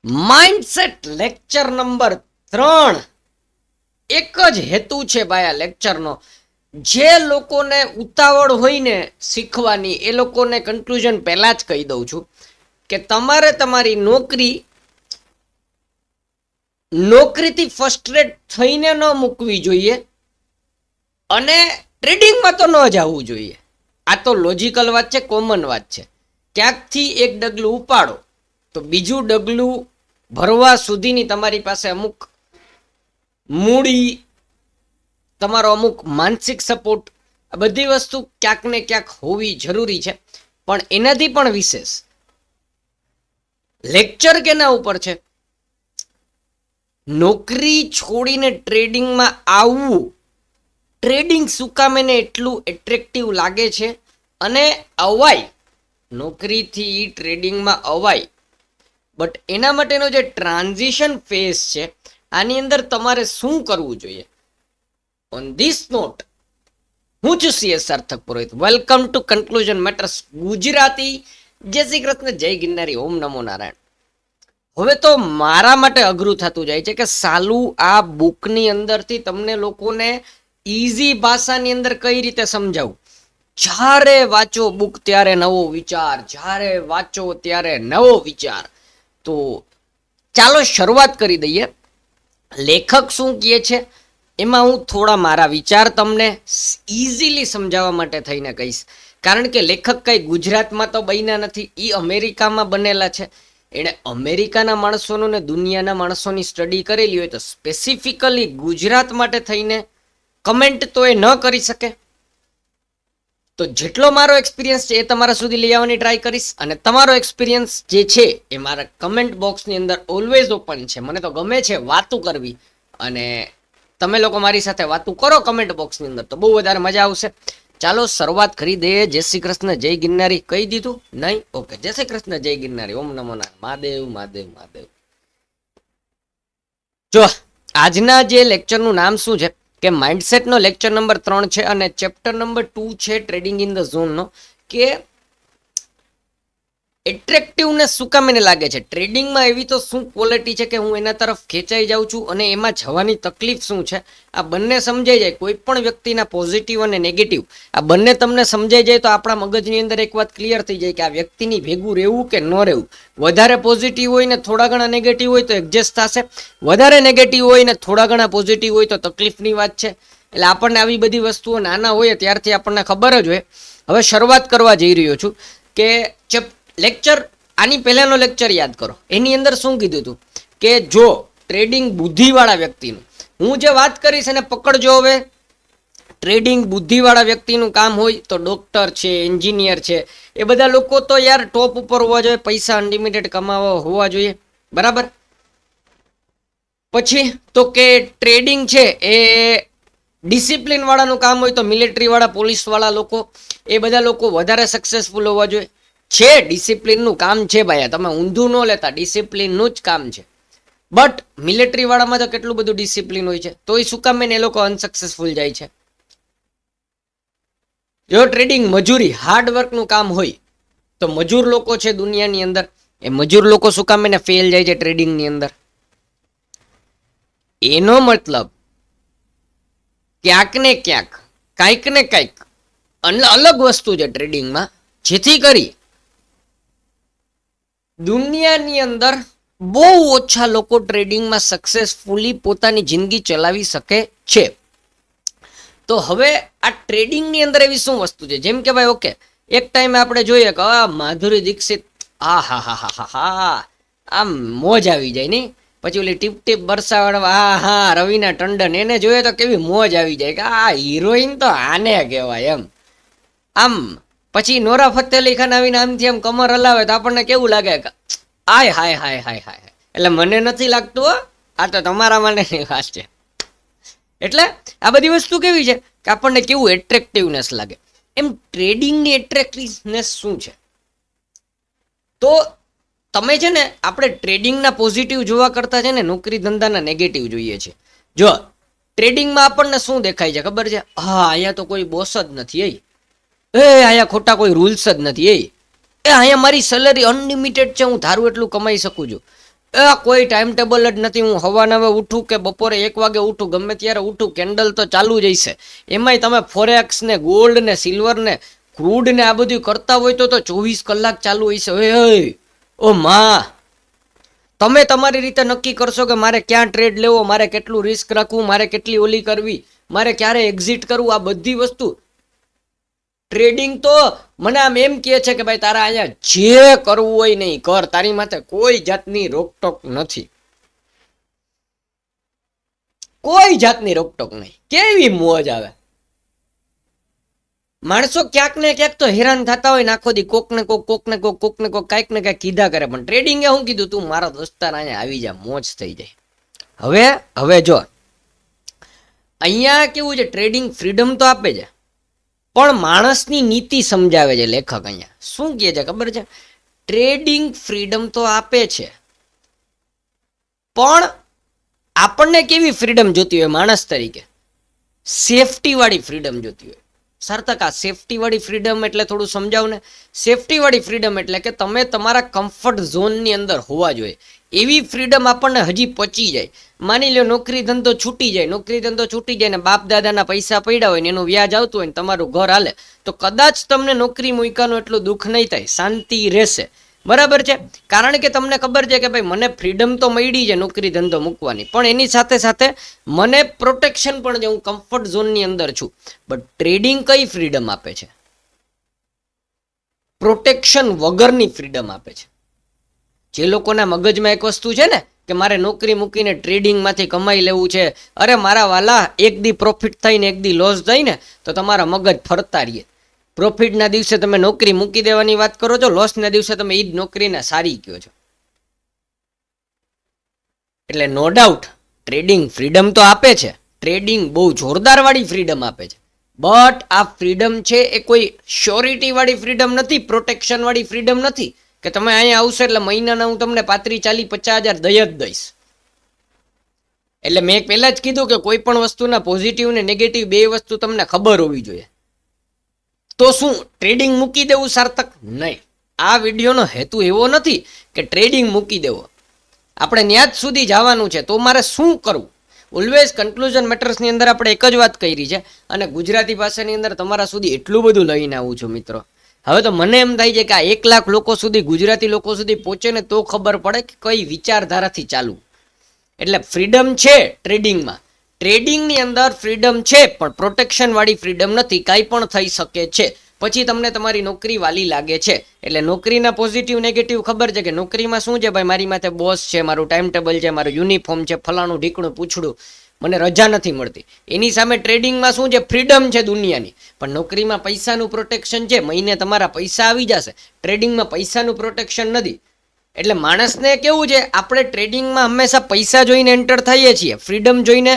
Mindset lecture number 3. એક જ હેતુ છે ભાઈ આ લેક્ચરનો. જે લોકોને ઉતાવળ હોય ને શીખવાની, એ લોકોને કન્ક્લુઝન પહેલા જ કહી દઉં છું કે તમારે તમારી નોકરીથી ફ્રસ્ટ્રેટ થઈને ન મૂકવી જોઈએ અને ટ્રેડિંગમાં તો ન જવું જોઈએ. આ તો લોજિકલ વાત છે, કોમન વાત છે. ક્યાંકથી એક ડગલું ઉપાડો તો બીજું ડગલું ભરવા સુધીની તમારી પાસે અમુક મૂડી, તમારો અમુક માનસિક સપોર્ટ, આ બધી વસ્તુ ક્યાંક ને ક્યાંક હોવી જરૂરી છે. પણ એનાથી પણ વિશેષ લેક્ચર કેના ઉપર છે? નોકરી છોડીને ટ્રેડિંગમાં આવવું. ટ્રેડિંગ શું કામ એને એટલું એટ્રેક્ટિવ લાગે છે અને અવાય, નોકરીથી ટ્રેડિંગમાં અવાય, બટ એના માટેનો જે ટ્રાન્ઝિશન ફેઝ છે, આની અંદર તમારે શું કરવું જોઈએ? ઓન ધીસ નોટ, હું છું CS Sarthak Purohit. Welcome to conclusion matters Gujarati. Jai Shri Krishna, જય ગિરનારી, ઓમ નમો નારાયણ. હવે તો મારા માટે અઘરું થતું જાય છે કે સાલું આ બુકની અંદરથી તમને લોકોને ઈઝી ભાષાની અંદર કઈ રીતે સમજાવું. જ્યારે વાંચો બુક ત્યારે નવો વિચાર, જ્યારે વાંચો ત્યારે નવો વિચાર. તો ચાલો શરૂઆત કરી દઈએ. લેખક શું કહે છે એમાં હું થોડા મારા વિચાર તમને ઇઝીલી સમજાવવા માટે થઈને કહીશ. કારણ કે લેખક કઈ ગુજરાતમાં તો બન્યા નથી, એ અમેરિકામાં બનેલા છે. એણે અમેરિકાના માણસોનું ને દુનિયાના માણસોની સ્ટડી કરેલી હોય તો સ્પેસિફિકલી ગુજરાત માટે થઈને કમેન્ટ તો એ ન કરી શકે. તો જેટલો મારો એક્સપિરિયન્સ છે એ તમારા સુધી લઈ આવવાની ટ્રાય કરીશ. અને તમારો એક્સપિરિયન્સ જે છે એ મારા કમેન્ટ બોક્સની અંદર ઓલવેઝ ઓપન છે. મને તો ગમે છે વાતું કરવી, અને તમે લોકો મારી સાથે વાતું કરો કમેન્ટ બોક્સની અંદર તો બહુ વધારે મજા આવશે. ચાલો શરૂઆત કરી દઈએ. જય શ્રી કૃષ્ણ, જય ગિરનારી કહી દીધું? નહીં? ઓકે. જય શ્રી કૃષ્ણ, જય ગિરનારી, ઓમ નમો નારાયણ, મહાદેવ મહાદેવ મહાદેવ. જો આજના જે લેક્ચરનું નામ શું છે કે માઇન્ડસેટનો લેક્ચર નંબર 3 છે અને ચેપ્ટર નંબર 2 છે ટ્રેડિંગ ઇન ધ ઝોનનો. કે એટ્રેક્ટિવનેસ શું કામ એને લાગે છે? ટ્રેડિંગમાં એવી તો શું ક્વોલિટી છે કે હું એના તરફ ખેંચાઈ જાઉં છું, અને એમાં જવાની તકલીફ શું છે? આ બંને સમજાઈ જાય, કોઈ પણ વ્યક્તિના પોઝિટિવ અને નેગેટિવ આ બંને તમને સમજાઈ જાય તો આપણા મગજની અંદર એક વાત ક્લિયર થઈ જાય કે આ વ્યક્તિની ભેગું રહેવું કે ન રહેવું. વધારે પોઝિટિવ હોય ને થોડા ઘણા નેગેટિવ હોય તો એડજસ્ટ થશે, વધારે નેગેટિવ હોય ને થોડા ઘણા પોઝિટિવ હોય તો તકલીફની વાત છે. એટલે આપણને આવી બધી વસ્તુઓ નાના હોય ત્યારથી આપણને ખબર જ હોય. હવે શરૂઆત કરવા જઈ રહ્યો છું કે લેક્ચર, આની પહેલાનો લેક્ચર યાદ કરો. એની અંદર શું કીધું હતું કે જો ટ્રેડિંગ બુદ્ધિવાળા વ્યક્તિનું, હું જે વાત કરીશ એને પકડજો. હવે ટ્રેડિંગ બુદ્ધિવાળા વ્યક્તિનું કામ હોય તો ડોક્ટર છે, એન્જિનિયર છે, એ બધા લોકો તો યાર ટોપ ઉપર હોવા જોઈએ, પૈસા અનલિમિટેડ કમાવા હોવા જોઈએ, બરાબર. પછી તો કે ટ્રેડિંગ છે એ ડિસિપ્લિન વાળાનું કામ હોય તો મિલિટરી વાળા, પોલીસ વાળા લોકો, એ બધા લોકો વધારે સક્સેસફુલ હોવા જોઈએ. છે ડિસિપ્લિનનું કામ છે ભાઈ, તમે ઊંધું ન લેતા, ડિસિપ્લિનનું જ કામ છે. બટ મિલિટરી વાળામાં તો કેટલું બધું ડિસિપ્લિન હોય છે, તો એ શું કામ એ લોકો અનસક્સેસફુલ જાય છે? જો ટ્રેડિંગ મજૂરી, હાર્ડવર્કનું કામ હોય તો મજૂર લોકો છે દુનિયાની અંદર, એ મજૂર લોકો શું કામ એને ફેલ જાય છે ટ્રેડિંગની અંદર? એનો મતલબ ક્યાંક ને ક્યાંક, કાંઈક ને કાંઈક અલગ વસ્તુ છે ટ્રેડિંગમાં, જેથી કરી દુનિયાની અંદર બહુ ઓછા લોકો ટ્રેડિંગમાં સક્સેસફુલી પોતાની જિંદગી ચલાવી શકે છે. તો હવે આ ટ્રેડિંગની અંદર એવી શું વસ્તુ છે? જેમ કે ભાઈ ઓકે, એક ટાઈમે આપણે જોઈએ કે માધુરી દીક્ષિત, હા હા હા હા હા હા, આમ મોજ આવી જાય નહીં. પછી ઓલી ટીપ ટીપ બરસાવાળા, હા હા રવીના ટંડન, એને જોઈએ તો કેવી મોજ આવી જાય કે આ હિરોઈન તો આને કહેવાય એમ. આમ પછી નોરા ફતેહ અલી ખાન આવીને આમથી આમ કમર હલાવે તો આપણને કેવું લાગે કે આય હાય હાય હાય હાય. એટલે મને નથી લાગતું, આ તો તમારા માટેની વાત છે. એટલે આ બધી વસ્તુ કેવી છે કે આપણને કેવું એટ્રેક્ટિવનેસ લાગે. એમ ટ્રેડિંગની એટ્રેક્ટિવનેસ શું છે? તો તમે છે ને, આપણે ટ્રેડિંગના પોઝિટિવ જોવા કરતા છે ને નોકરી ધંધાના નેગેટિવ જોઈએ છે. જો ટ્રેડિંગમાં આપણને શું દેખાય છે ખબર છે? હા અહીંયા તો કોઈ બોસ જ નથી, અહીંયા ખોટા કોઈ રૂલ્સ જ નથી, અહીંયા મારી સેલરી અનલિમિટેડ છે, હું ધારું એટલું કમાઈ શકું છું. કોઈ ટાઈમ ટેબલ જ નથી. હું હવાના હવે ઉઠું કે બપોરે 1 વાગે ઉઠું, ગમે ત્યારે ઉઠું, કેન્ડલ તો ચાલુ જ હશે. એમાંય તમે ફોરેક્સ ને ગોલ્ડ ને સિલ્વર ને ક્રૂડ ને આ બધું કરતા હોય તો 24 કલાક ચાલુ હશે. ઓ માં, તમે તમારી રીતે નક્કી કરશો કે મારે ક્યાં ટ્રેડ લેવો, મારે કેટલું રિસ્ક રાખવું, મારે કેટલી ઓલી કરવી, મારે ક્યારે એક્ઝિટ કરવું. આ બધી વસ્તુ ટ્રેડિંગ તો મને આમ એમ કહે છે કે ભાઈ તારા અહીંયા જે કરવું હોય નહીં કર, તારી માથે કોઈ જાતની રોકટોક નથી, કોઈ જાતની રોકટોક નહીં. કેવી મોજ આવે. માણસો ક્યાંક ને ક્યાંક તો હેરાન થતા હોય ને આખો દી કોક ને કોક કાંઈક ને કાંઈક કીધા કરે, પણ ટ્રેડિંગે શું કીધું, તું મારા દોસ્તાર અહીંયા આવી જા, મોજ થઈ જાય. હવે જો અહીંયા કેવું છે, ટ્રેડિંગ ફ્રીડમ તો આપે છે પણ માણસની નીતિ સમજાવે છે લેખક. અહીંયા શું કહે છે ખબર છે, ટ્રેડિંગ ફ્રીડમ તો આપે છે પણ આપણને કેવી ફ્રીડમ જોતી હોય માણસ તરીકે, સેફટી વાળી ફ્રીડમ જોતી હોય. સાર્થક, આ સેફટી વાળી ફ્રીડમ એટલે થોડું સમજાવ ને. સેફટી વાળી ફ્રીડમ એટલે કે તમે તમારા કમ્ફર્ટ ઝોનની અંદર હોવા જોઈએ એવી ફ્રીડમ આપણને હજી પચી જાય. માની લો નોકરી ધંધો છૂટી જાય ને બાપ દાદાના પૈસા પડ્યા હોય ને એનું વ્યાજ આવતું હોય ને તમારું ઘર હાલે, તો કદાચ તમને નોકરી મૂક્યાનું એટલું દુઃખ નહીં થાય, શાંતિ રહેશે. બરાબર છે, કારણ કે તમને ખબર છે કે ભાઈ મને ફ્રીડમ તો મળી છે નોકરી ધંધો મૂકવાની, પણ એની સાથે સાથે મને પ્રોટેક્શન પણ છે, હું કમ્ફર્ટ ઝોનની અંદર છું. બટ ટ્રેડિંગ કઈ ફ્રીડમ આપે છે, પ્રોટેક્શન વગરની ફ્રીડમ આપે છે. જે લોકોના મગજમાં એક વસ્તુ છે ને કે મારે નોકરી મૂકીને ટ્રેડિંગમાંથી કમાઈ લેવું છે, અરે મારા વાલા, એક દી પ્રોફિટ થઈને એક દી લોસ થાય ને તો તમારા મગજ ફરતા રહીએ. પ્રોફિટના દિવસે તમે નોકરી મૂકી દેવાની વાત કરો છો, લોસના દિવસે તમે એ જ નોકરીને સારી કહો છો. એટલે નો ડાઉટ ટ્રેડિંગ ફ્રીડમ તો આપે છે, ટ્રેડિંગ બહુ જોરદાર વાળી ફ્રીડમ આપે છે. બટ આ ફ્રીડમ છે એ કોઈ શ્યોરિટી વાળી ફ્રીડમ નથી, પ્રોટેક્શન વાળી ફ્રીડમ નથી કે તમે અહીંયા આવશો એટલે મહિનાના હું તમને 35, 40, 50 હજાર દઈશ. એટલે મેં પહેલા જ કીધું કે કોઈ પણ વસ્તુના પોઝિટિવ ને નેગેટિવ બે વસ્તુ તમને ખબર હોવી જોઈએ. તો શું ટ્રેડિંગ મૂકી દેવું સાર્થક? નહીં, આ વિડીયોનો હેતુ એવો નથી કે ટ્રેડિંગ મૂકી દેવો. આપણે ત્યાં જ સુધી જવાનું છે, તો મારે શું કરવું? ઓલવેઝ કન્ક્લુઝન મેટર્સની અંદર આપણે એક જ વાત કરી છે અને ગુજરાતી ભાષાની અંદર તમારા સુધી એટલું બધું લઈને આવું છું મિત્રો. હવે તો મને એમ થાય છે કે આ 1 લાખ લોકો સુધી, ગુજરાતી લોકો સુધી પહોંચે ને તો ખબર પડે કે કઈ વિચારધારાથી ચાલુ. એટલે ફ્રીડમ છે ટ્રેડિંગમાં, ટ્રેડિંગની અંદર ફ્રીડમ છે પણ પ્રોટેક્શન વાળી ફ્રીડમ નથી. કાંઈ પણ થઈ શકે છે, પછી તમને તમારી નોકરી વાલી લાગે છે. એટલે નોકરીના પોઝિટિવ નેગેટિવ ખબર છે કે નોકરીમાં શું છે ભાઈ, મારી માથે બોસ છે, મારું ટાઈમ ટેબલ છે, મારું યુનિફોર્મ છે, ફલાણું ઢીકણું પૂછડું, મને રજા નથી મળતી. એની સામે ટ્રેડિંગમાં શું છે, ફ્રીડમ છે દુનિયાની, પણ નોકરીમાં પૈસાનું પ્રોટેક્શન છે, મહિને તમારા પૈસા આવી જશે. ટ્રેડિંગમાં પૈસાનું પ્રોટેક્શન નથી. એટલે માણસને કેવું છે, આપણે ટ્રેડિંગમાં હંમેશા પૈસા જોઈને એન્ટર થઈએ છીએ, ફ્રીડમ જોઈને,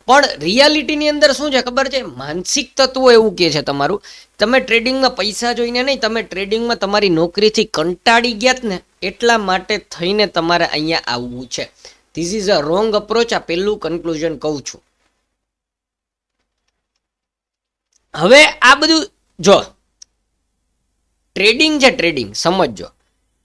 પણ રિયાલિટીની અંદર શું છે ખબર છે, માનસિક તત્વો એવું કહે છે તમારું, તમે ટ્રેડિંગમાં પૈસા જોઈને નહીં, તમે ટ્રેડિંગમાં તમારી નોકરીથી કંટાળી ગયા ને એટલા માટે થઈને તમારે અહીંયા આવવું છે. This is a wrong approach. આ પહેલું કન્ક્લુઝન કહું છું. હવે આ બધું જો ટ્રેડિંગ છે, ટ્રેડિંગ સમજજો,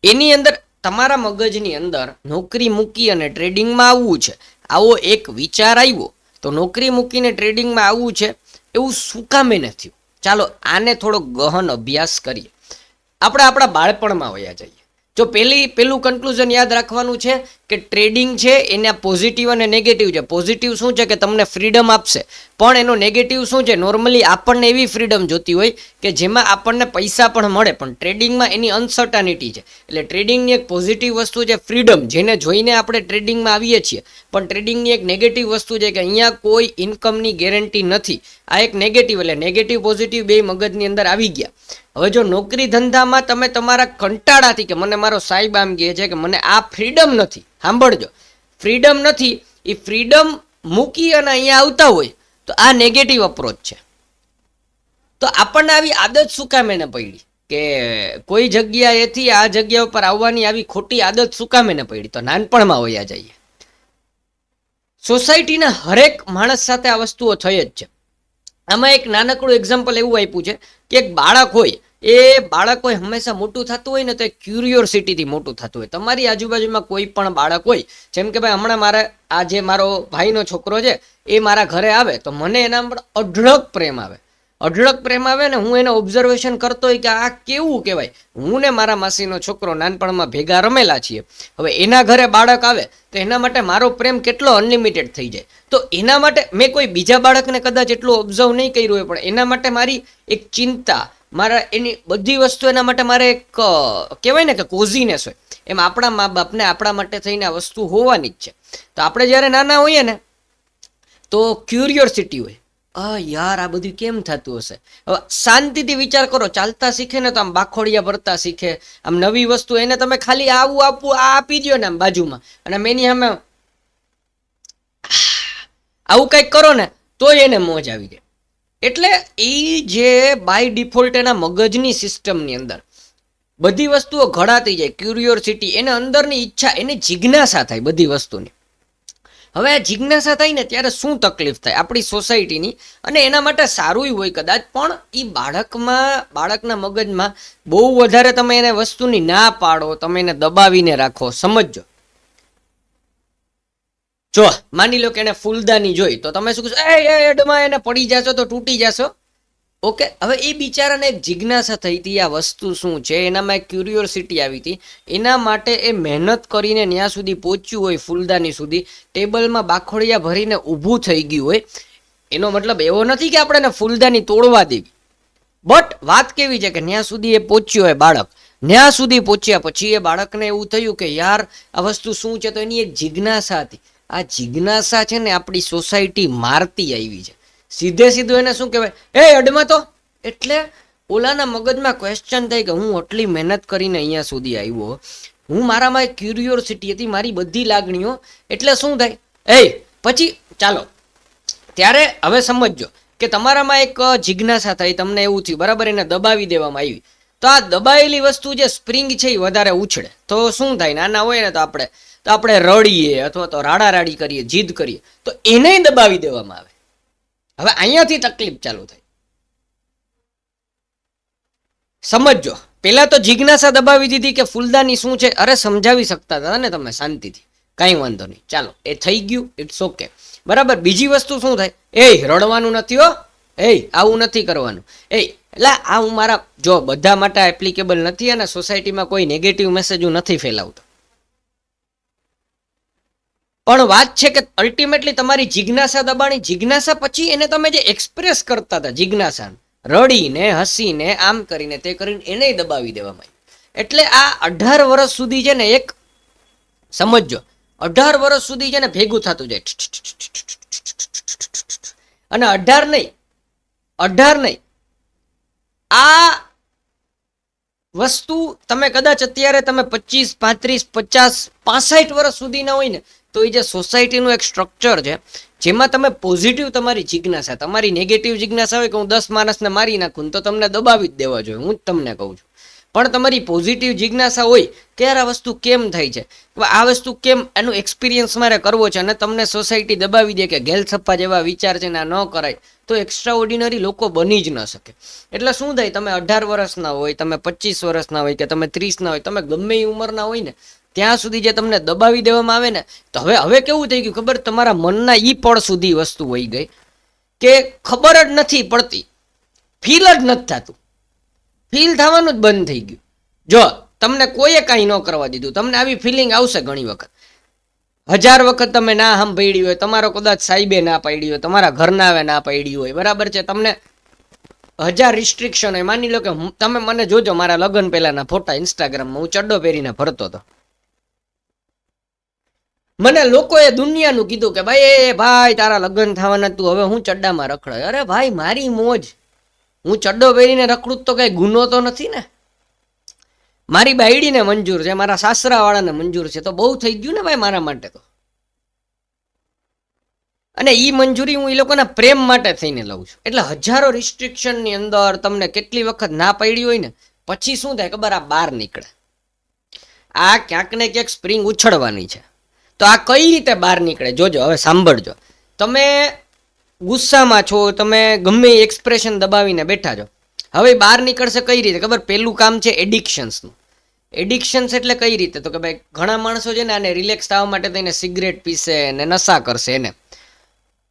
એની અંદર તમારા મગજની અંદર નોકરી મૂકી અને ટ્રેડિંગમાં આવવું છે, આવો એક વિચાર આવ્યો તો નોકરી મૂકીને ટ્રેડિંગમાં આવવું છે, એવું શું કામે નથી? ચાલો આને થોડો ગહન અભ્યાસ કરીએ. આપણે આપણા બાળપણમાં વયા જઈએ. જો પેલું કન્ક્લુઝન યાદ રાખવાનું છે કે ટ્રેડિંગ છે એના પોઝિટિવ અને નેગેટિવ છે. પોઝિટિવ શું છે કે તમને ફ્રીડમ આપશે, પણ એનો નેગેટિવ શું છે, નોર્મલી આપણને એવી ફ્રીડમ જોતી હોય કે જેમાં આપણને પૈસા પણ મળે, પણ ટ્રેડિંગમાં એની અનસર્ટાનિટી છે. એટલે ટ્રેડિંગની એક પોઝિટિવ વસ્તુ છે ફ્રીડમ, જેને જોઈને આપણે ટ્રેડિંગમાં આવીએ છીએ, પણ ટ્રેડિંગની એક નેગેટિવ વસ્તુ છે કે અહીંયા કોઈ ઇન્કમની ગેરંટી નથી. આ એક નેગેટિવ, એટલે નેગેટિવ પોઝિટિવ બે મગજની અંદર આવી ગયા. હવે જો નોકરી ધંધામાં તમે તમારા કંટાળાથી કે મને મારો સાહેબ આમ કહે છે કે મને આ ફ્રીડમ નથી, સાંભળજો, ફ્રીડમ નથી, એ ફ્રીડમ મૂકી અને અહીંયા આવતા હોય તો આ નેગેટિવ અપ્રોચ છે. તો આપણને આવી આદત શું કામ એને પડી કે કોઈ જગ્યાએથી આ જગ્યા ઉપર આવવાની આવી ખોટી આદત શું કામ એને પડી? તો નાનપણમાં વયા જઈએ. સોસાયટીના હરેક માણસ સાથે આ વસ્તુઓ થઈ જ છે. આમાં એક નાનકડું એક્ઝામ્પલ એવું આપ્યું છે કે એક બાળક હોય એ બાળક હોય હંમેશા મોટું થતું હોય ને તો એ ક્યુરિયોસિટીથી મોટું થતું હોય. તમારી આજુબાજુમાં કોઈ પણ બાળક હોય, જેમ કે ભાઈ હમણાં મારે આ જે મારો ભાઈનો છોકરો છે એ મારા ઘરે આવે તો મને એના પર અઢળક પ્રેમ આવે, અઢળક પ્રેમ આવે ને હું એને ઓબ્ઝર્વેશન કરતો હોય કે આ કેવું કહેવાય. હું ને મારા માસીનો છોકરો નાનપણમાં ભેગા રમેલા છીએ. હવે એના ઘરે બાળક આવે તો એના માટે મારો પ્રેમ કેટલો અનલિમિટેડ થઈ જાય. તો એના માટે મેં કોઈ બીજા બાળકને કદાચ એટલું ઓબ્ઝર્વ નહીં કર્યું હોય, પણ એના માટે મારી એક ચિંતા, મારા એની બધી વસ્તુ એના માટે મારે એક કહેવાય ને કે કોઝીનેસ હોય. એમ આપણા મા બાપને આપણા માટે થઈને આ વસ્તુ હોવાની જ છે. તો આપણે જ્યારે નાના હોઈએ ને તો ક્યુરિયોસિટી હોય, યાર આ બધું કેમ થતું હશે. હવે શાંતિથી વિચાર કરો, ચાલતા શીખે ને તો આમ બાખોડિયા ભરતા શીખે. આમ નવી વસ્તુ એને તમે ખાલી આવું આપવું આ આપી દો ને આમ બાજુમાં, અને મેની સામે આવું કંઈક કરો ને તોય એને મોજ આવી જાય. એટલે એ જે બાય ડિફોલ્ટ એના મગજની સિસ્ટમની અંદર બધી વસ્તુઓ ઘડાતી જાય, ક્યુરિયોસિટી, એને અંદરની ઈચ્છા, એને જિજ્ઞાસા થાય બધી વસ્તુની. હવે આ જિજ્ઞાસા થાય ને ત્યારે શું તકલીફ થાય આપણી સોસાયટીની, અને એના માટે સારું હોય કદાચ, પણ એ બાળકના મગજમાં બહુ વધારે તમે એને વસ્તુની ના પાડો, તમે એને દબાવીને રાખો. સમજો, જો માની લો કે એને ફૂલદાની જોઈ તો તમે શું કહેશો, એ એડમાં એને પડી જશો તો તૂટી જશો. ઓકે, હવે એ બિચારાને એક જિજ્ઞાસા થઈ હતી આ વસ્તુ શું છે, એનામાં એક ક્યુરિયોસિટી આવી હતી. એના માટે એ મહેનત કરીને ત્યાં સુધી પહોંચ્યું હોય, ફૂલદાની સુધી ટેબલમાં બાખોડિયા ભરીને ઊભું થઈ ગયું હોય. એનો મતલબ એવો નથી કે આપણે એને ફૂલદાની તોડવા દેવી, બટ વાત કેવી છે કે ત્યાં સુધી એ પહોંચ્યો હોય બાળક. ત્યાં સુધી પહોંચ્યા પછી એ બાળકને એવું થયું કે યાર આ વસ્તુ શું છે, તો એની એક જિજ્ઞાસા હતી. આ જિજ્ઞાસા છે ને આપણી સોસાયટી મારતી આવી છે. સીધું એને શું કહેવાય, અડમાં તો. એટલે ઓલાના મગજમાં ક્વેશ્ચન થાય કે હું આટલી મહેનત કરીને અહીંયા સુધી આવ્યો, હું મારામાં એક ક્યુરિયોસિટી હતી, મારી બધી લાગણીઓ, એટલે શું થાય પછી ચાલો ત્યારે હવે સમજો કે તમારામાં એક જિજ્ઞાસા થઈ, તમને એવું થયું બરાબર, એને દબાવી દેવામાં આવી. તો આ દબાયેલી વસ્તુ જે સ્પ્રિંગ છે એ વધારે ઉછળે તો શું થાય, નાના હોય ને તો આપણે રડીએ અથવા તો રાડારાડી કરીએ, જીદ કરીએ, તો એને દબાવી દેવામાં આવે. હવે અહીંયાથી તકલીફ ચાલુ થાય. સમજો, પેલા તો જિજ્ઞાસા દબાવી દીધી કે ફૂલદાની શું છે, અરે સમજાવી શકતા હતા ને તમે શાંતિથી, કાંઈ વાંધો નહીં, ચાલો એ થઈ ગયું, ઇટ્સ ઓકે, બરાબર. બીજી વસ્તુ શું થાય, રડવાનું નથી હો, આવું નથી કરવાનું, એટલે આ હું મારા જો બધા માટે એપ્લિકેબલ નથી, અને સોસાયટીમાં કોઈ નેગેટિવ મેસેજ હું નથી ફેલાવતો, પણ વાત છે કે અલ્ટિમેટલી તમારી જિજ્ઞાસા દબાણી. જિજ્ઞાસા પછી એને તમે જે એક્સપ્રેસ કરતા હતા જિજ્ઞાસા, રડીને હસીને આમ કરીને તે કરીને એને દબાવી દેવામાં આવી. એટલે આ 18 વર્ષ સુધી છે ને એક સમજો, 18 વર્ષ સુધી છે ને ભેગું થતું જાય, અને 18 નહીં આ વસ્તુ તમે કદાચ અત્યારે તમે 25, 35, 50, 65 વર્ષ સુધીના હોય ને તો એ જે સોસાયટીનું એક સ્ટ્રક્ચર છે જેમાં તમે પોઝિટિવ તમારી જિજ્ઞાસા, તમારી નેગેટિવ જિજ્ઞાસા હોય કે હું 10 માણસને મારી નાખું તો તમને દબાવી જ દેવા જોઈએ, હું જ તમને કહું છું. પણ તમારી પોઝિટિવ જિજ્ઞાસા હોય કે યાર આ વસ્તુ કેમ થાય છે, આ વસ્તુ કેમ, એનું એક્સપિરિયન્સ મારે કરવો છે, અને તમને સોસાયટી દબાવી દે કે ગેલછપ્પા જેવા વિચાર છે ને આ ન કરાય, તો એક્સ્ટ્રા ઓર્ડિનરી લોકો બની જ ન શકે. એટલે શું થાય, તમે 18 વર્ષના હોય, તમે 25 વર્ષના હોય કે તમે 30 ના હોય, તમે ગમે એ ઉંમરના હોય ને ત્યાં સુધી જે તમને દબાવી દેવામાં આવે ને, તો હવે કેવું થઈ ગયું ખબર, તમારા મનના ઈ પળ સુધી વસ્તુ વહી ગઈ કે ખબર જ નથી પડતી, ફીલ જ નથી થતું, ફીલ થવાનું જ બંધ થઈ ગયું. જો તમને કોઈએ કાંઈ ન કરવા દીધું, તમને આવી ફિલિંગ આવશે ઘણી વખત, 1000 વખત તમે ના સાંભળી હોય, તમારો કદાચ સાહેબે ના પાડી હોય, તમારા ઘરનાએ ના પાડી હોય, બરાબર છે, તમને 1000 રિસ્ટ્રિક્શન હોય. માની લો કે તમે મને જોજો મારા લગ્ન પહેલાના ફોટા ઇન્સ્ટાગ્રામમાં, હું ચડ્ડો પહેરીને ફરતો હતો, મને લોકોએ દુનિયાનું કીધું કે ભાઈ તારા લગ્ન થવાના, તું હવે હું ચડ્ડામાં રખડાય. અરે ભાઈ મારી મોજ, હું ચડ્ડો પહેરીને રખડું તો કઈ ગુનો તો નથી ને, મારી બાયડીને મંજૂર છે, મારા સાસરાવાળાને મંજૂર છે, તો બહુ થઈ ગયું ને ભાઈ મારા માટે તો. અને ઈ મંજૂરી હું એ લોકોના પ્રેમ માટે થઈને લઉં છું. એટલે હજારો રિસ્ટ્રિક્શનની અંદર તમને કેટલી વખત ના પાડી હોય ને, પછી શું થાય ખબર, આ બહાર નીકળે, આ ક્યાંક ને ક્યાંક સ્પ્રિંગ ઉછળવાની છે. તો આ કઈ રીતે બહાર નીકળે જોજો, હવે સાંભળજો. તમે ગુસ્સામાં છો, તમે ગમે એક્સપ્રેશન દબાવીને બેઠા છો, હવે બહાર નીકળશે કઈ રીતે ખબર? પહેલું કામ છે એડિક્શન્સનું. એડિક્શન્સ એટલે કઈ રીતે? તો કે ભાઈ ઘણા માણસો છે ને આને રિલેક્સ થવા માટે થઈને સિગરેટ પીશે ને નશા કરશે એને.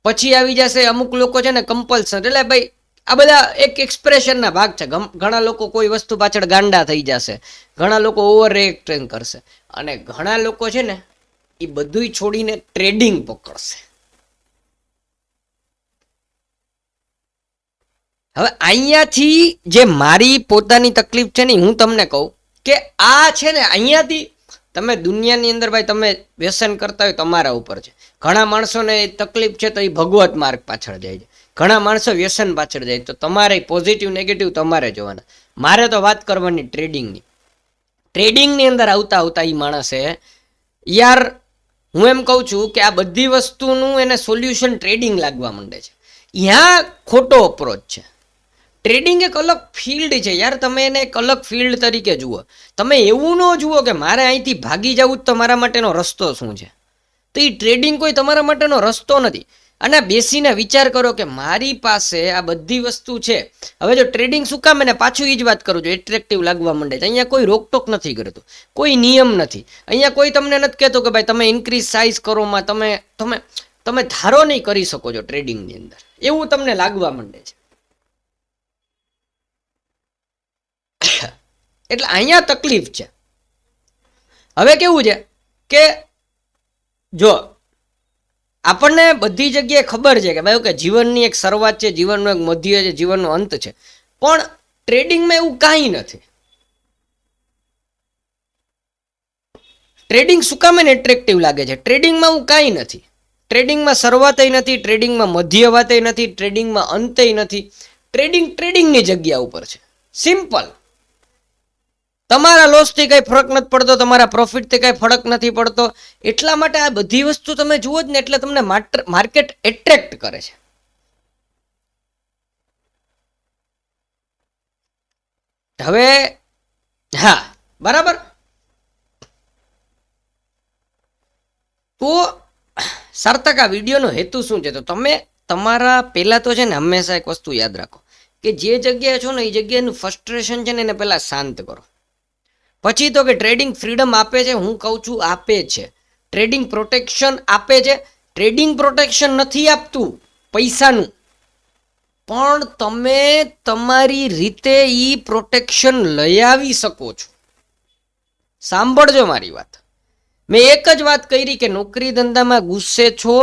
પછી આવી જશે અમુક લોકો છે ને કમ્પલ્સન, એટલે ભાઈ આ બધા એક એક્સપ્રેશનના ભાગ છે. ઘણા લોકો કોઈ વસ્તુ પાછળ ગાંડા થઈ જશે, ઘણા લોકો ઓવર રિએક્ટિંગ કરશે, અને ઘણા લોકો છે ને એ બધું છોડીને ટ્રેડિંગ પકડશે. હવે અહીંયાથી જે મારી પોતાની તકલીફ છે ને હું તમને કહું કે આ છે ને અહીંયાથી તમે દુનિયાની અંદર ભાઈ તમે વ્યસન કરતા હોય તમારા ઉપર છે. ઘણા માણસોને તકલીફ છે તો એ ભગવત માર્ગ પાછળ જાય છે, ઘણા માણસો વ્યસન પાછળ જાય. તો તમારે પોઝિટિવ નેગેટિવ તમારે જોવાના. મારે તો વાત કરવાની ટ્રેડિંગની. ટ્રેડિંગની અંદર આવતા આવતા એ માણસે યાર હું એમ કહું છું કે આ બધી વસ્તુનું એને સોલ્યુશન ટ્રેડિંગ લાગવા માંડે છે. ત્યાં ખોટો અપ્રોચ છે. ટ્રેડિંગ એક અલગ ફિલ્ડ છે યાર, તમે એને એક અલગ ફિલ્ડ તરીકે જુઓ. તમે એવું ન જુઓ કે મારે અહીંથી ભાગી જવું જ તો મારા માટેનો રસ્તો શું છે. તો એ ટ્રેડિંગ કોઈ તમારા માટેનો રસ્તો નથી. અને બેસીને વિચાર કરો કે મારી પાસે આ બધી વસ્તુ છે. હવે જો ટ્રેડિંગ શું કામ, એને પાછું એ જ વાત કરું છું, એટ્રેક્ટિવ લાગવા માંડે છે. અહીંયા કોઈ રોકટોક નથી કરતું, કોઈ નિયમ નથી. અહીંયા કોઈ તમને નથી કહેતો કે ભાઈ તમે ઇન્ક્રીઝ સાઇઝ કરોમાં તમે તમે તમે ધારો નહીં કરી શકો છો ટ્રેડિંગની અંદર, એવું તમને લાગવા માંડે છે. એટલે અહીંયા તકલીફ છે. હવે કેવું છે કે જો આપણને બધી જગ્યાએ ખબર છે કે ભાઈ ઓકે જીવનની એક શરૂઆત છે, જીવનનો એક મધ્ય છે, જીવનનો અંત છે, પણ ટ્રેડિંગમાં એવું કાંઈ નથી. ટ્રેડિંગ શું કામ એને એટ્રેક્ટિવ લાગે છે? ટ્રેડિંગમાં એવું કાંઈ નથી. ટ્રેડિંગમાં શરૂઆતય નથી, ટ્રેડિંગમાં મધ્ય વાતય નથી, ટ્રેડિંગમાં અંતય નથી. ટ્રેડિંગ ટ્રેડિંગની જગ્યા ઉપર છે. સિમ્પલ. તમારા લોસથી કંઈ ફરક નથી પડતો, તમારા પ્રોફિટથી કંઈ ફરક નથી પડતો. એટલા માટે આ બધી વસ્તુ તમે જુઓ જ ને એટલે તમને માર્કેટ એટ્રેક્ટ કરે છે. હવે હા બરાબર. તો સાર્થક આ વિડીયોનો હેતુ શું છે? તો તમે તમારા પહેલાં તો છે ને હંમેશા એક વસ્તુ યાદ રાખો કે જે જગ્યાએ છો ને એ જગ્યાનું ફ્રસ્ટ્રેશન છે ને એને પહેલાં શાંત કરો. પછી તો કે ટ્રેડિંગ ફ્રીડમ આપે છે, હું કહું છું આપે છે. ટ્રેડિંગ પ્રોટેક્શન આપે છે. ટ્રેડિંગ પ્રોટેક્શન નથી આપતું પૈસાનું, પણ તમે તમારી રીતે એ પ્રોટેક્શન લઈ આવી શકો છો. સાંભળજો મારી વાત. મેં એક જ વાત કરી કે નોકરી ધંધામાં ગુસ્સે છો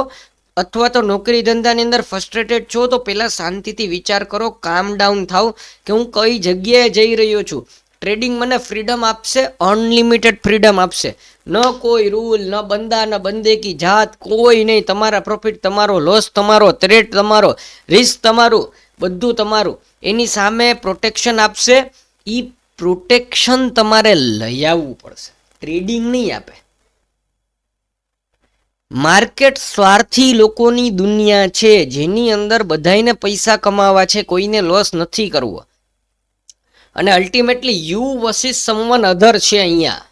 અથવા તો નોકરી ધંધાની અંદર ફ્રસ્ટ્રેટેડ છો તો પહેલાં શાંતિથી વિચાર કરો, કામ ડાઉન થાવ કે હું કઈ જગ્યાએ જઈ રહ્યો છું. ટ્રેડિંગ મને ફ્રીડમ આપશે, અનલિમિટેડ ફ્રીડમ આપશે. ન કોઈ રૂલ, ન બંદા, ન બંદેકી જાત, કોઈ નહીં. તમારા પ્રોફિટ તમારો, લોસ તમારો, થ્રેટ તમારો, રિસ્ક તમારું, બધું તમારું. એની સામે પ્રોટેક્શન આપશે. એ પ્રોટેક્શન તમારે લઈ આવવું પડશે, ટ્રેડિંગ નહીં આપે. માર્કેટ સ્વાર્થી લોકોની દુનિયા છે જેની અંદર બધાને પૈસા કમાવા છે, કોઈને લોસ નથી કરવો. અને અલ્ટિમેટલી યુ વર્સિસ સમવન અધર છે. અહીંયા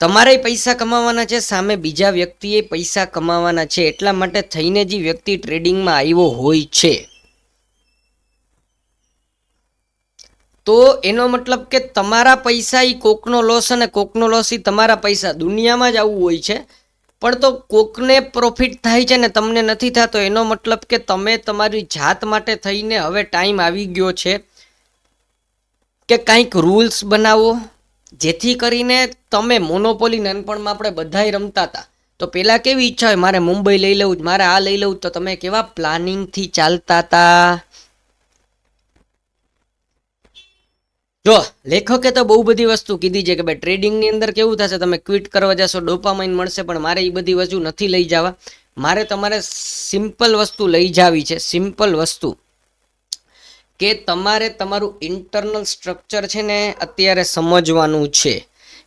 તમારે પૈસા કમાવાના છે, સામે બીજા વ્યક્તિએ પૈસા કમાવાના છે. એટલા માટે થઈને જે વ્યક્તિ ટ્રેડિંગમાં આવ્યો હોય છે તો એનો મતલબ કે તમારા પૈસા એ કોકનો લોસ અને કોકનો લોસ એ તમારા પૈસા. દુનિયામાં જ આવું હોય છે. પણ તો કોકને પ્રોફિટ થાય છે ને તમને નથી થતો, એનો મતલબ કે તમે તમારી જાત માટે થઈને હવે ટાઈમ આવી ગયો છે કે કંઈક રૂલ્સ બનાવો જેથી કરીને તમે મોનોપોલી નાનપણમાં આપણે બધાય રમતા હતા તો પહેલાં કેવી ઈચ્છા હોય મારે મુંબઈ લઈ લઉં, મારે આ લઈ લઉં, તો તમે કેવા પ્લાનિંગથી ચાલતા હતા. જો લેખકે તો બહુ બધી વસ્તુ કીધી છે કે ભાઈ ટ્રેડિંગની અંદર કેવું થશે, તમે ક્વિટ કરવા જશો ડોપામાઇન મળશે, પણ મારે એ બધી વસ્તુ નથી લઈ જવા. મારે તમારે સિમ્પલ વસ્તુ લઈ જાવી છે. સિમ્પલ વસ્તુ કે તમારે તમારું ઇન્ટરનલ સ્ટ્રક્ચર છે ને અત્યારે સમજવાનું છે.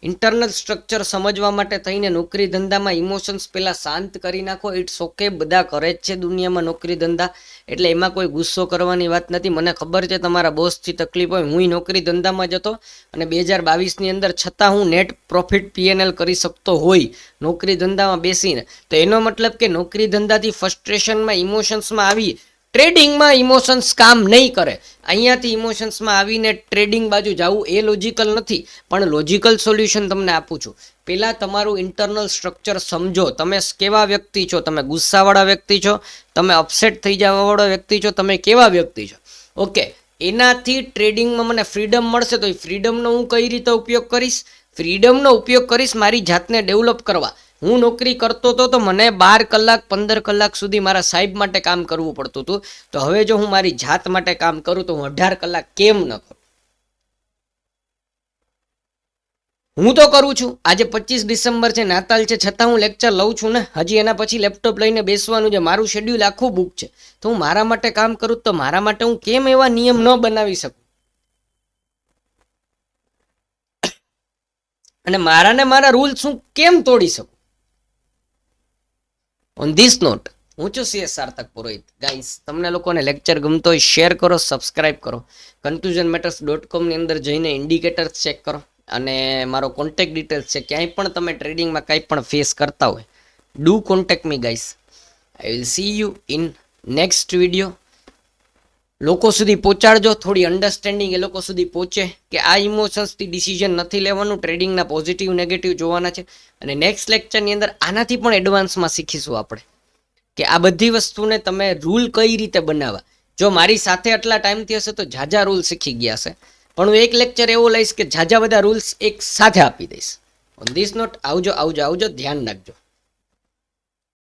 ઇન્ટરનલ સ્ટ્રક્ચર સમજવા માટે થઈને નોકરી ધંધામાં ઇમોશન્સ પહેલાં શાંત કરી નાખો. ઇટ્સ ઓકે, બધા કરે જ છે દુનિયામાં નોકરી ધંધા, એટલે એમાં કોઈ ગુસ્સો કરવાની વાત નથી. મને ખબર છે તમારા બોસથી તકલીફ હોય. હું નોકરી ધંધામાં જતો અને 2022ની અંદર છતાં હું નેટ પ્રોફિટ PNL કરી શકતો હોય નોકરી ધંધામાં બેસીને, તો એનો મતલબ કે નોકરી ધંધાથી ફ્રસ્ટ્રેશનમાં ઇમોશન્સમાં આવી ટ્રેડિંગમાં ઇમોશન્સ કામ નહીં કરે. અહીંયાથી ઇમોશન્સમાં આવીને ટ્રેડિંગ બાજુ જવું એ લોજિકલ નથી, પણ લોજિકલ સોલ્યુશન તમને આપું છું. પહેલાં તમારું ઇન્ટરનલ સ્ટ્રક્ચર સમજો. તમે કેવા વ્યક્તિ છો? તમે ગુસ્સાવાળા વ્યક્તિ છો? તમે અપસેટ થઈ જવાવાળા વ્યક્તિ છો? તમે કેવા વ્યક્તિ છો? ઓકે, એનાથી ટ્રેડિંગમાં મને ફ્રીડમ મળશે, તો એ ફ્રીડમનો હું કઈ રીતે ઉપયોગ કરીશ? ફ્રીડમનો ઉપયોગ કરીશ મારી જાતને ડેવલપ કરવા. હું નોકરી કરતો હતો તો મને 12 કલાક 15 કલાક સુધી મારા સાહેબ માટે કામ કરવું પડતું હતું. તો હવે જો હું મારી જાત માટે કામ કરું તો હું 18 કલાક કેમ ન કરું? હું તો કરું છું. આજે 25 ડિસેમ્બર છે, નાતાલ છે, છતાં હું લેક્ચર લઉં છું ને. હજી એના પછી લેપટોપ લઈને બેસવાનું છે. મારું શેડ્યુલ આખું બુક છે. તો હું મારા માટે કામ કરું તો મારા માટે હું કેમ એવા નિયમ ન બનાવી શકું? અને મારા રૂલ્સ હું કેમ તોડી શકું? ઓન ધીસ નોટ, હું છું CS સાર્થક પુરોહિત. ગાઈસ, તમને લોકોને લેક્ચર ગમતો હોય શેર કરો, સબસ્ક્રાઇબ કરો. confusionmatters.com ની અંદર જઈને ઇન્ડિકેટર્સ ચેક કરો અને મારો કોન્ટેક્ટ ડિટેલ્સ છે. ક્યાંય પણ તમે ટ્રેડિંગમાં કંઈ પણ ફેસ કરતા હોય, do contact me guys. I will see you in next video. લોકો સુધી પહોંચાડજો, થોડી અન્ડરસ્ટેન્ડિંગ એ લોકો સુધી પહોંચે કે આ ઇમોશન્સથી ડિસિઝન નથી લેવાનું, ટ્રેડિંગના પોઝિટિવ નેગેટિવ જોવાના છે. અને નેક્સ્ટ લેક્ચરની અંદર આનાથી પણ એડવાન્સમાં શીખીશું આપણે કે આ બધી વસ્તુને તમે રૂલ કઈ રીતે બનાવવા. જો મારી સાથે આટલા ટાઈમથી હશે તો ઝાઝા રૂલ શીખી ગયા હશે, પણ હું એક લેક્ચર એવો લઈશ કે ઝાઝા બધા રૂલ્સ એક સાથે આપી દઈશ. ઓન ધીસ નોટ, આવજો આવજો આવજો, ધ્યાન રાખજો.